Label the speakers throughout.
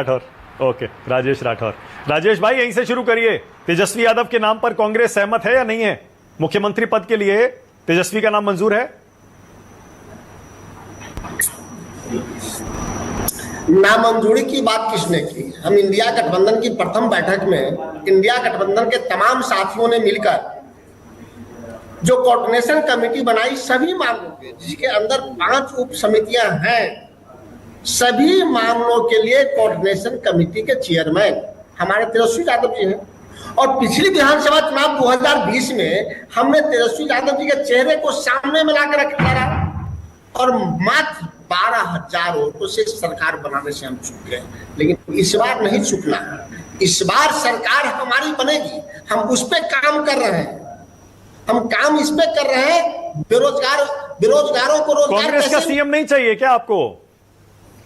Speaker 1: Rathore. Okay, Rajesh Rathore. Rajesh भाई यहीं से शुरू करिए। तेजस्वी यादव के नाम पर कांग्रेस सहमत है या नहीं है? मुख्यमंत्री पद के लिए तेजस्वी का नाम मंजूर है?
Speaker 2: नामंजूरी की बात किसने की? हम इंडिया गठबंधन की प्रथम बैठक में इंडिया गठबंधन के तमाम साथियों ने मिलकर जो कोऑर्डिनेशन कमेटी बनाई, सभी मामलों के, जिसके अंदर 5 उप समितियां हैं, सभी मामलों के लिए कोऑर्डिनेशन कमेटी के चेयरमैन हमारे तेजस्वी यादव जी हैं। और पिछली विधानसभा चुनाव 2020 में हमने तेजस्वी यादव जी के चेहरे को सामने में लाकर रखा रहा और मात्र 12,000 वोटों से सरकार बनाने से हम चूक गए। लेकिन इस बार नहीं चूकना, इस बार सरकार हमारी बनेगी। हम उस पे काम कर रहे हैं, हम काम इस पे कर रहे हैं। बेरोजगारों को रोजगार।
Speaker 1: कांग्रेस का सीएम नहीं चाहिए क्या आपको?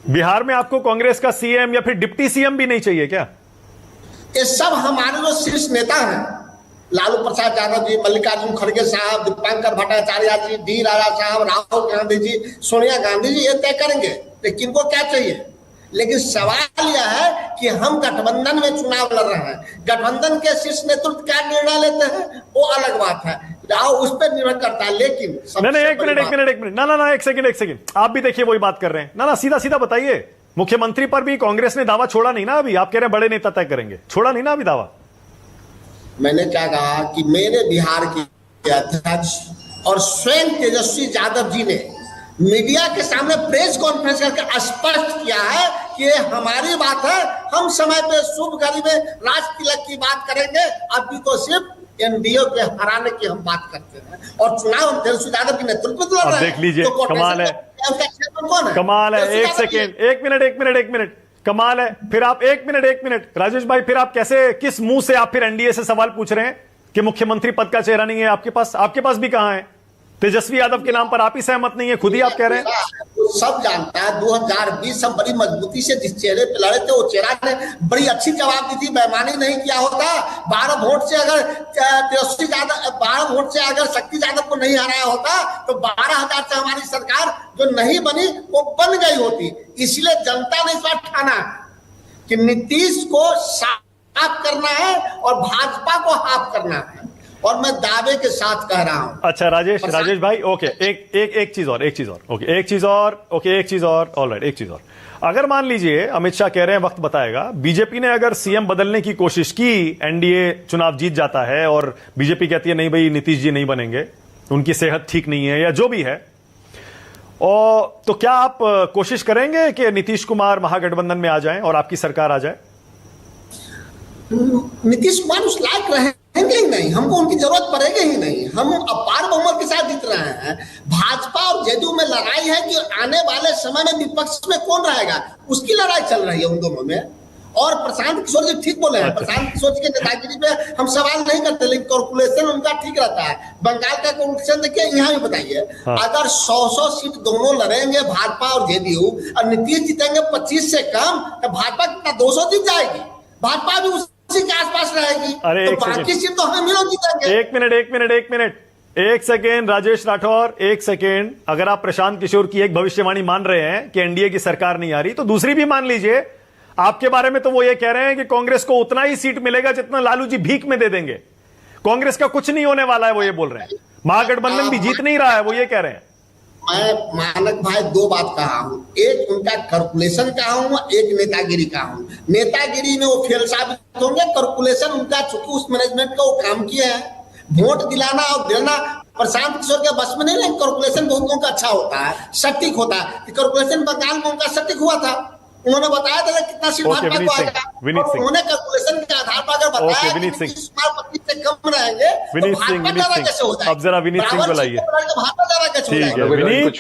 Speaker 1: बिहार में आपको कांग्रेस का सीएम या फिर डिप्टी सीएम भी नहीं चाहिए क्या?
Speaker 2: ये सब हमारे जो शीर्ष नेता हैं, लालू प्रसाद यादव जी, मल्लिकार्जुन खड़गे साहब, दीपांकर भट्टाचार्य जी, डी राजा साहब, राहुल गांधी जी, सोनिया गांधी जी, ये तय करेंगे लेकिन को क्या चाहिए। लेकिन सवाल यह है कि हम गठबंधन में चुनाव लड़ रहे हैं, गठबंधन के शीर्ष नेतृत्व क्या निर्णय लेते हैं वो अलग बात है, उस पर निर्भर करता है। लेकिन
Speaker 1: नहीं, एक मिनट, ना, एक सेकंड, आप भी देखिए वही बात कर रहे हैं ना, सीधा बताइए। मुख्यमंत्री पर भी कांग्रेस ने दावा छोड़ा नहीं ना अभी? आप कह रहे हैं बड़े नेता तय करेंगे, छोड़ा नहीं ना अभी दावा?
Speaker 2: मैंने क्या कहा कि मेरे बिहार के अध्यक्ष और स्वयं तेजस्वी यादव जी ने मीडिया के सामने प्रेस कॉन्फ्रेंस करके स्पष्ट किया है कि ये हमारी बात है, हम समय पे शुभ घड़ी में राज तिलक की बात करेंगे। अभी तो सिर्फ एनडीए के हराने की हम बात करते हैं और चुनाव हम तेजस्वी यादव के नेतृत्व में लड़ रहे हैं।
Speaker 1: देख लीजिए,
Speaker 2: तो
Speaker 1: कमाल है,
Speaker 2: कौन है?
Speaker 1: कमाल है। एक सेकेंड, एक मिनट, कमाल है। फिर आप एक मिनट राजेश भाई, फिर आप कैसे, किस मुंह से आप फिर एनडीए से सवाल पूछ रहे हैं कि मुख्यमंत्री पद का चेहरा नहीं है आपके पास? आपके पास भी कहां है? तेजस्वी यादव के नाम पर आप ही सहमत नहीं है, खुद ही आप कह रहे हैं।
Speaker 2: सब जानता है 2020 हम बड़ी मजबूती से जिस चेहरे पे लड़े थे, वो चेहरा ने बड़ी अच्छी जवाब दी थी, बेईमानी नहीं किया होता। 12 वोट से अगर तेजस्वी यादव 12 वोट से अगर शक्ति यादव को नहीं हराया होता तो 12,000 से हमारी सरकार जो नहीं बनी वो बन गई होती। इसलिए जनता ने इस बार ठाना कि नीतीश को साफ करना है और भाजपा को हाफ करना है, और मैं दावे के साथ कह रहा हूं।
Speaker 1: अच्छा राजेश भाई, ओके, एक चीज और, ऑलराइट, एक चीज और। अगर मान लीजिए अमित शाह कह रहे हैं वक्त बताएगा, बीजेपी ने अगर सीएम बदलने की कोशिश की, एनडीए चुनाव जीत जाता है और बीजेपी कहती है नहीं भाई नीतीश जी नहीं बनेंगे, उनकी सेहत ठीक नहीं है या जो भी है, और तो क्या आप कोशिश करेंगे कि नीतीश कुमार महागठबंधन में आ जाएं और आपकी सरकार आ जाए?
Speaker 2: नीतीश कुमार उस लायक रहेंगे ही नहीं, हमको उनकी जरूरत पड़ेगी ही नहीं। हम अपार बहुमत के साथ जीत रहे हैं। भाजपा और जेडीयू में लड़ाई है कि आने वाले समय में विपक्ष में कौन रहेगा, उसकी लड़ाई चल रही है उन दोनों में। और प्रशांत किशोर जी ठीक बोले हैं, प्रशांत किशोर जी के नेतागिरी पे हम सवाल नहीं करते, लेकिन कैलकुलेशन उनका ठीक रहता है। बंगाल का कैलकुलेशन देखिए, यहाँ भी बताइए, अगर 100 सीट दोनों लड़ेंगे भाजपा और जेडीयू और नीतीश जीतेंगे 25 से कम, तो भाजपा कितना 200 जीत जाएगी, भाजपा भी उसी के आसपास रहेगी।
Speaker 1: अरे
Speaker 2: तो बाकी सीट तो हमें मिलो जीतेंगे।
Speaker 1: एक सेकेंड राजेश राठौर, एक सेकेंड। अगर आप प्रशांत किशोर की एक भविष्यवाणी मान रहे हैं कि एनडीए की सरकार नहीं आ रही, तो दूसरी भी मान लीजिए। आपके बारे में तो वो ये कह रहे हैं कि कांग्रेस को उतना ही सीट मिलेगा जितना लालू जी भीख में दे देंगे, कांग्रेस का कुछ नहीं होने वाला है, वो ये बोल रहे हैं। महागठबंधन भी जीत नहीं रहा है, वो ये कह रहे हैं।
Speaker 2: मैं मानक भाई 2 बात कहा हूं, एक उनका कैलकुलेशन कहा हूं, एक नेतागिरी कहा हूं। नेतागिरी में वो फेल साबित होंगे, कैलकुलेशन उनका चूंकि उस मैनेजमेंट का वो काम किए हैं, वोट दिलाना और देना प्रशांत किशोर के बस में नहीं। कैलकुलेशन बहुत उनका अच्छा होता है, सटीक होता है। कैलकुलेशन बंगाल में उनका सटीक हुआ था, उन्होंने बताया था कितना सीट भाजपा को आएगा, और उन्होंने कैलकुलेशन के आधार पर अगर बताया कि नीतीश कुमार 25 से कम रहेंगे तो भाजपा ज्यादा कैसे होता है?
Speaker 1: अब जरा विनीत सिंह को लाइए।
Speaker 2: भाजपा ज्यादा कैसे होता है?